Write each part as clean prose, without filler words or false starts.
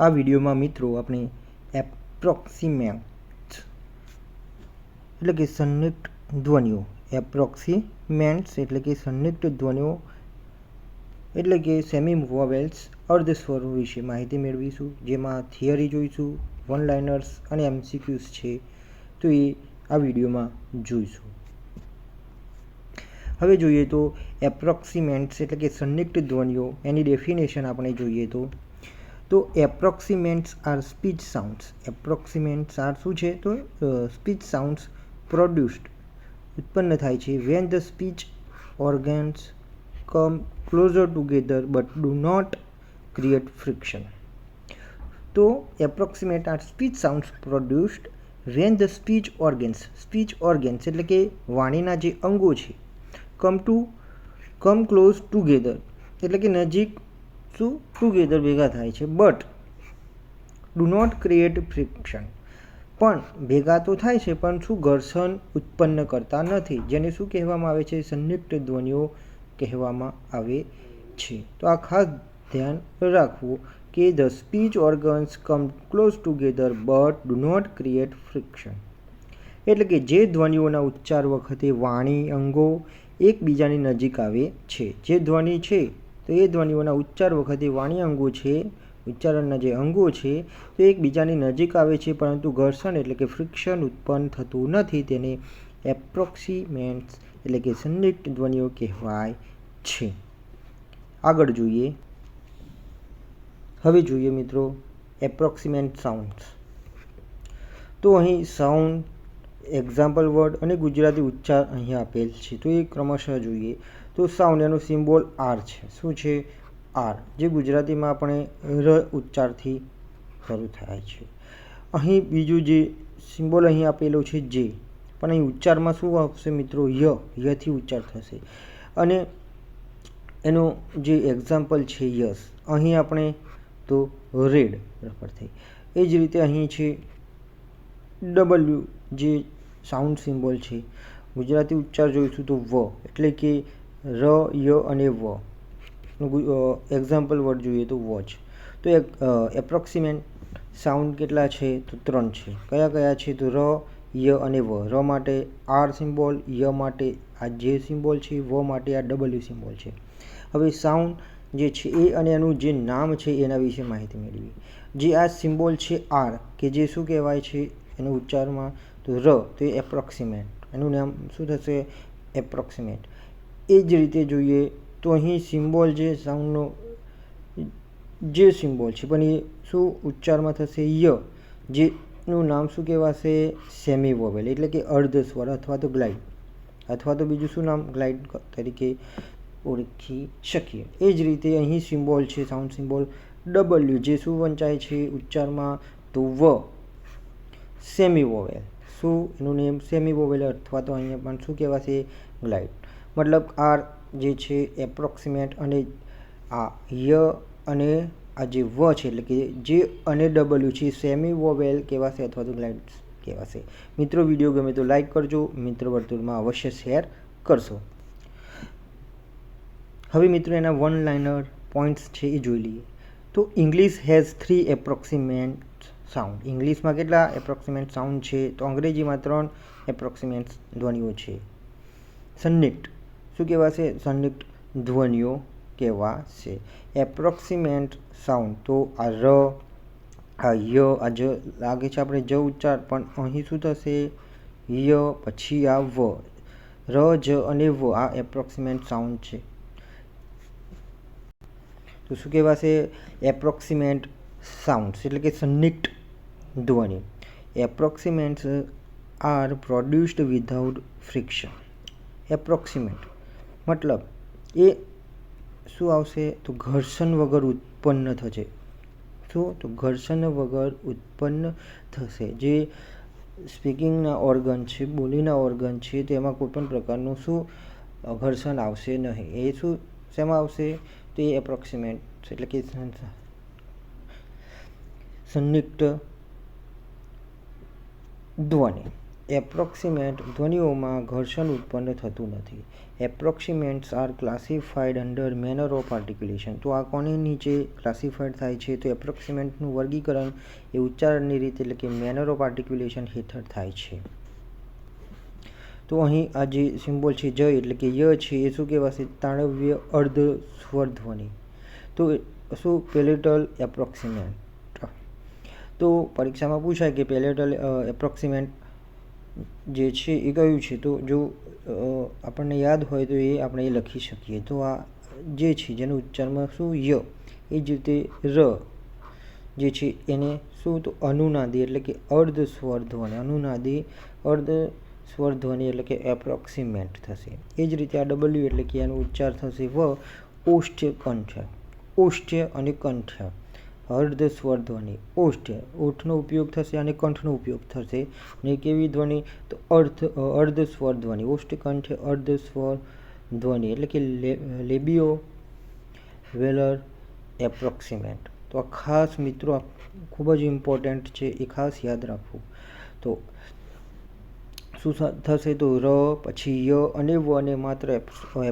આ વિડીયોમાં મિત્રો આપણે એપ્રોક્સિમેન્ટ્સ એટલે કે સંયુક્ત ધ્વનિઓ એપ્રોક્સિમેન્ટ્સ એટલે કે સંયુક્ત ધ્વનિઓ એટલે કે સેમી વોવેલ્સ અર્ધસ્વરો વિશે માહિતી મેળવીશું, જેમાં થિયરી જોઈશું, વન લાઇનર્સ અને એમસીક્યુઝ છે, તો એ આ વિડીયોમાં જોઈશું. હવે જોઈએ તો એપ્રોક્સિમેન્ટ્સ એટલે કે સંયુક્ત ધ્વનિઓ, એની ડેફિનેશન આપણે જોઈએ તો approximants are speech sounds. Approximants are શું છે તો સ્પીચ સાઉન્ડ્સ પ્રોડ્યુસ્ડ ઉત્પન્ન થાય છે when the speech organs come closer together but do not create friction. તો approximate are speech sounds produced when the speech organs એટલે કે વાણીના જે અંગો છે કમ ક્લોઝ ટુગેધર એટલે કે નજીક શું ટુગેધર ભેગા થાય છે, but do not create friction પણ ભેગા તો થાય છે પણ શું ઘર્ષણ ઉત્પન્ન કરતા નથી, જેને શું કહેવામાં આવે છે, સંયુક્ત ધ્વનિઓ કહેવામાં આવે છે. તો આ ખાસ ધ્યાન રાખવું કે the speech organs come close together but do not create friction એટલે કે જે ધ્વનિઓના ઉચ્ચાર વખતે વાણી અંગો એકબીજાની નજીક આવે છે. જે ધ્વનિ છે તો એ ધ્વનિઓના ઉચ્ચાર વખતે વાણી અંગો છે, ઉચ્ચારણના જે અંગો છે તે એકબીજાની નજીક આવે છે, પરંતુ ઘર્ષણ એટલે કે ફ્રિક્શન ઉત્પન્ન થતું નથી, તેને એપ્રોક્સિમેન્ટ્સ એટલે કે સંયુક્ત ધ્વનિઓ કહેવાય છે. આગળ જોઈએ. હવે જોઈએ મિત્રો એપ્રોક્સિમેન્ટ સાઉન્ડ્સ. તો અહીં સાઉન્ડ, એક્ઝામ્પલ વર્ડ અને ગુજરાતી ઉચ્ચાર અહીંયા આપેલ છે, તો એ ક્રમશઃ જોઈએ. તો સાઉન્ડ એનો સિમ્બોલ આર છે. શું છે? આર, જે ગુજરાતીમાં આપણે ર ઉચ્ચારથી શરૂ થાય છે. અહીં બીજું જે સિમ્બોલ અહીં આપેલો છે જે, પણ અહીં ઉચ્ચારમાં શું આવશે મિત્રો? યથી ઉચ્ચાર થશે. અને એનો જે એક્ઝામ્પલ છે યસ, અહીં આપણે તો રેડ રેફર થઈ. એ જ રીતે અહીં છે ડબલ્યુ, જે સાઉન્ડ સિમ્બોલ છે. ગુજરાતી ઉચ્ચાર જોઈશું તો વ એટલે કે ર, ય અને વ. એક્ઝામ્પલ વર્ડ જોઈએ તો વોચ. તો એપ્રોક્સિમેન્ટ સાઉન્ડ કેટલા છે તો 3 છે. કયા કયા છે તો ર, ય અને વ. ર માટે આર સિમ્બોલ, ય માટે આ જે સિમ્બોલ છે, વ માટે આ ડબલ્યુ સિમ્બોલ છે. હવે સાઉન્ડ જે છે એ અને એનું જે નામ છે એના વિશે માહિતી મેળવી. જે આ સિમ્બોલ છે આર, કે જે શું કહેવાય છે એનું ઉચ્ચારમાં તો ર, તો એ એપ્રોક્સિમેટ, એનું નામ શું થશે? એપ્રોક્સિમેટ. એ જ રીતે જોઈએ તો અહીં સિમ્બોલ જે સાઉન્ડનો જે સિમ્બોલ છે પણ એ શું ઉચ્ચારમાં થશે? ય, જેનું નામ શું કહેવાશે? સેમી વોવેલ એટલે કે અર્ધસ્વર અથવા તો ગ્લાઇડ, અથવા તો બીજું શું નામ ગ્લાઇડ તરીકે ઓળખી શકીએ. એ જ રીતે અહીં સિમ્બોલ છે સાઉન્ડ સિમ્બોલ ડબલ્યુ, જે શું વંચાય છે ઉચ્ચારમાં તો વ, સેમી વોવેલ. શું એનું નેમ? સેમી વોવેલ, અથવા તો અહીંયા પણ શું કહેવાશે? ગ્લાઇડ. મતલબ આર જે છે એપ્રોક્સિમેટ અને આ ય અને આ જે વ છે એટલે કે જે અને ડબલ્યુ છે સેમી વોવેલ કહેવાશે અથવા તો ગ્લાઇડ કહેવાશે. મિત્રો વિડીયો ગમે તો લાઈક કરજો, મિત્ર વર્તુળમાં અવશ્ય શેર કરશો. હવે મિત્રો એના વન લાઇનર પોઈન્ટ્સ છે એ જોઈ લઈએ. તો ઇંગ્લિશ હેઝ 3 એપ્રોક્સિમેન્ટ સાઉન્ડ. ઇંગ્લિશમાં કેટલા એપ્રોક્સિમેન્ટ સાઉન્ડ છે તો અંગ્રેજીમાં 3 એપ્રોક્સિમેન્ટ ધ્વનિઓ છે. સંયુક્ત શું કહેવાશે? સંયુક્ત ધ્વનિઓ કહેવાશે. એપ્રોક્સિમેન્ટ સાઉન્ડ તો આ ર, આ ય, આ જ લાગે છે આપણે જ ઉચ્ચાર, પણ અહીં શું થશે? ય, પછી આ વ, ર, જ અને વ, આ એપ્રોક્સિમેન્ટ સાઉન્ડ છે. તો શું કહેવાશે? એપ્રોક્સિમેન્ટ સાઉન્ડ્સ એટલે કે સંયુક્ત ધ્વનિ. Approximants are produced without friction. Approximate મતલબ એ શું આવશે તો ઘર્ષણ વગર ઉત્પન્ન થશે. શું? તો ઘર્ષણ વગર ઉત્પન્ન થશે. જે સ્પીકિંગના ઓર્ગન છે, બોલીના ઓર્ગન છે, તેમાં કોઈપણ પ્રકારનું શું ઘર્ષણ આવશે નહીં. એ શું શેમાં આવશે તો એ એપ્રોક્સિમેન્ટ એટલે કે સંયુક્ત ધ્વનિ. એપ્રોક્સિમેટ ધ્વનિઓમાં ઘર્ષણ ઉત્પન્ન થતું નથી. Approximants are classified under manner of articulation. તો આ કોની નીચે ક્લાસિફાઈડ થાય છે? તો એપ્રોક્સિમેન્ટનું વર્ગીકરણ એ ઉચ્ચારણની રીતે એટલે કે મેનર ઓફ આર્ટિક્યુલેશન હેઠળ થાય છે. તો અહીં આ જે સિમ્બોલ છે જ એટલે કે ય છે એ શું કહેવાશે? તાળવ્ય અર્ધ સ્વર ધ્વનિ. તો શું? પેલેટલ એપ્રોક્સિમેન્ટ. તો પરીક્ષામાં પૂછાય કે પેલેટલ એપ્રોક્સિમેન્ટ જે છે એ કયું છે? તો જો આપણને યાદ હોય તો એ આપણે લખી શકીએ. તો આ જે છે જેનું ઉચ્ચારમાં શું? ય. એ જ રીતે ર જે છે એને શું? તો અનુનાદી એટલે કે અર્ધ સ્વર ધ્વનિ. અનુનાદી અર્ધ સ્વર ધ્વનિ એટલે કે એપ્રોક્સિમેન્ટ થશે. એ જ રીતે આ ડબલ્યુ એટલે કે એનો ઉચ્ચાર થશે વ. ઓષ્ઠ્ય કંઠ્ય. ઓષ્ઠ્ય અને કંઠ્ય અર્ધ સ્વર ધ્વનિ. ઓષ્ઠ્ય ઓઠનો ઉપયોગ થશે અને કંઠનો ઉપયોગ થશે. ને કેવી ધ્વનિ? તો અર્ધ સ્વર ધ્વનિ. ઓષ્ઠ કંઠ્ય અર્ધ સ્વર ધ્વનિ એટલે કે લેબિયો વેલર એપ્રોક્સિમેન્ટ. તો આ ખાસ મિત્રો ખૂબ જ ઇમ્પોર્ટન્ટ છે, એ ખાસ યાદ રાખવું. તો શું થશે? તો ર પછી ય અને વ ને માત્ર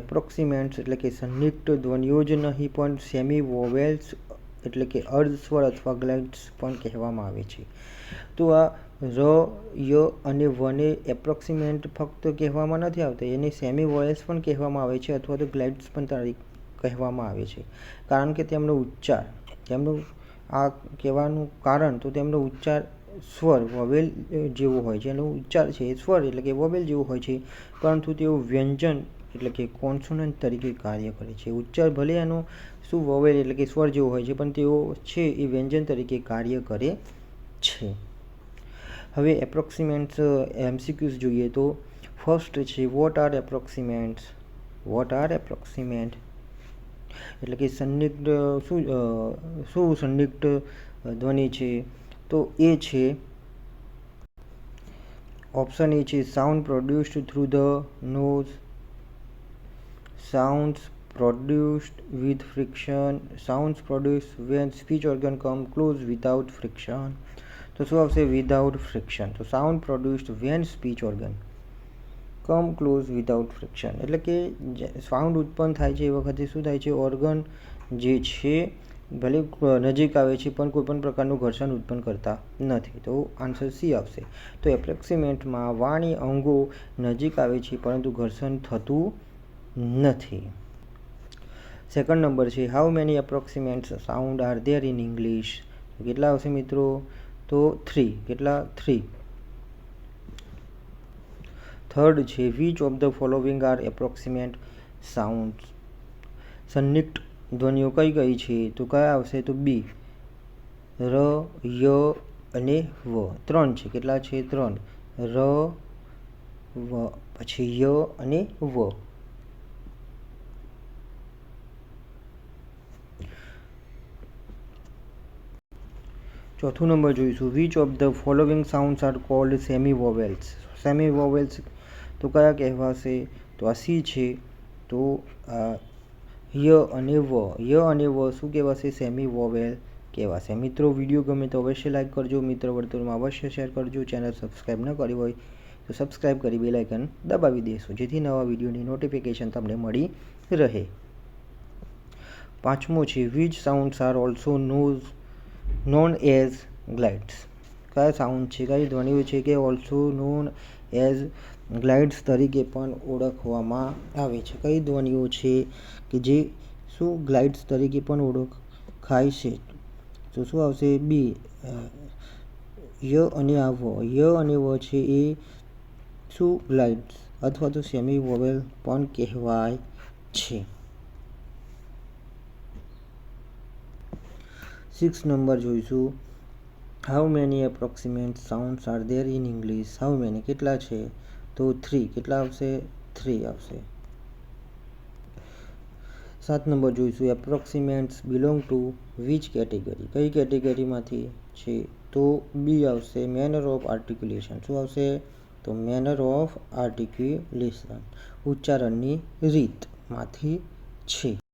એપ્રોક્સિમેન્ટ્સ એટલે કે સંનિગ્ધ ધ્વનિઓ જ નહીં પણ સેમી વોવેલ્સ એટલે કે અર્ધ સ્વર અથવા ગ્લાઇડ્સ પણ કહેવામાં આવે છે. તો આ ર ય અને વને એપ્રોક્સિમેન્ટ ફક્ત કહેવામાં નથી આવતા, એને સેમી વોવેલ્સ પણ કહેવામાં આવે છે અથવા તો ગ્લાઇડ્સ પણ કહેવામાં આવે છે. કારણ કે તેમનો ઉચ્ચાર, તેમનું આ કહેવાનું કારણ તો તેમનો ઉચ્ચાર સ્વર વોવેલ જેવો હોય છે. એનો ઉચ્ચાર છે એ સ્વર એટલે કે વોવેલ જેવો હોય છે, પરંતુ તેઓ વ્યંજન એટલે કે કોન્સોનન્ટ તરીકે કાર્ય કરે છે. ઉચ્ચાર ભલે એનો શું વોવેલ એટલે કે સ્વર જેવો હોય છે, પણ તેઓ છે એ વ્યંજન તરીકે કાર્ય કરે છે. હવે એપ્રોક્સિમેન્ટ્સ એમસીક્યુઝ જોઈએ તો ફર્સ્ટ છે વોટ આર એપ્રોક્સિમેન્ટ્સ. વોટ આર એપ્રોક્સિમેન્ટ એટલે કે સંનિગ્ધ શું સંનિગ્ધ ધ્વનિ છે? તો એ છે ઓપ્શન એ છે sound produced through the nose, sounds produced with friction, sounds produced when speech organ come close without friction. તો શું આવશે? Without friction. તો sound produced when speech organ come close without friction એટલે કે સાઉન્ડ ઉત્પન્ન થાય છે એ વખતે શું થાય છે? ઓર્ગન જે છે ભલે નજીક આવે છે પણ કોઈ પણ પ્રકારનું ઘર્ષણ ઉત્પન્ન કરતા નથી. તો આન્સર સી આવશે. તો એપ્રોક્સિમેન્ટમાં વાણી અંગો નજીક આવે છે પરંતુ ઘર્ષણ થતું નથી. સેકન્ડ નંબર છે how many approximants sound are there in English. કેટલા આવશે મિત્રો? તો 3. કેટલા? 3. થર્ડ છે which of the following are approximant sounds. સંનિગ્ધ ધ્વનિઓ કઈ કઈ છે? તો કયા આવશે? તો બી, ર, ય અને વ. 3 છે. કેટલા છે? 3. ર, વ પછી ય અને વ. ચોથું નંબર જોઈશું which of the following sounds are called semi vowels. Semi vowels તો કયા કહેવાશે? તો આ સી છે. તો ય અને વ. ય અને વ શું કહેવાશે? સેમી વોવેલ કહેવાશે. મિત્રો વિડીયો ગમે તો અવશ્ય લાઈક કરજો, મિત્ર વર્તુળમાં અવશ્ય શેર કરજો. ચેનલ સબસ્ક્રાઈબ ન કરી હોય તો સબસ્ક્રાઈબ કરી બેલ આઇકન દબાવી દેશો જેથી નવા વિડીયોની નોટિફિકેશન તમને મળી રહે. પાંચમો છે which sounds are also known as glides. કયા સાઉન્ડ છે, કઈ ધ્વનિઓ છે કે ઓલ્સો નોન એઝ ગ્લાઇડ્સ તરીકે પણ ઓળખવામાં આવે છે? કઈ ધ્વનિઓ છે કે જે શું ગ્લાઇડ્સ તરીકે પણ ઓળખાય છે? તો શું આવશે? બી, ય અને આ વ. ય અને વ છે એ શું ગ્લાઇડ્સ અથવા તો સેમી વોવેલ પણ કહેવાય છે. 6 નંબર જોઈશું how many approximant sounds are there in English. How many કેટલા છે? તો 3. કેટલા આવશે? 3 આવશે. 7 નંબર જોઈશું એપ્રોક્સિમેન્ટ્સ બિલોંગ ટુ વિચ કેટેગરી. કઈ કેટેગરીમાંથી છે? તો બી આવશે મેનર ઓફ આર્ટિક્યુલેશન. શું આવશે? તો મેનર ઓફ આર્ટિક્યુલેશન ઉચ્ચારણની રીતમાંથી છે.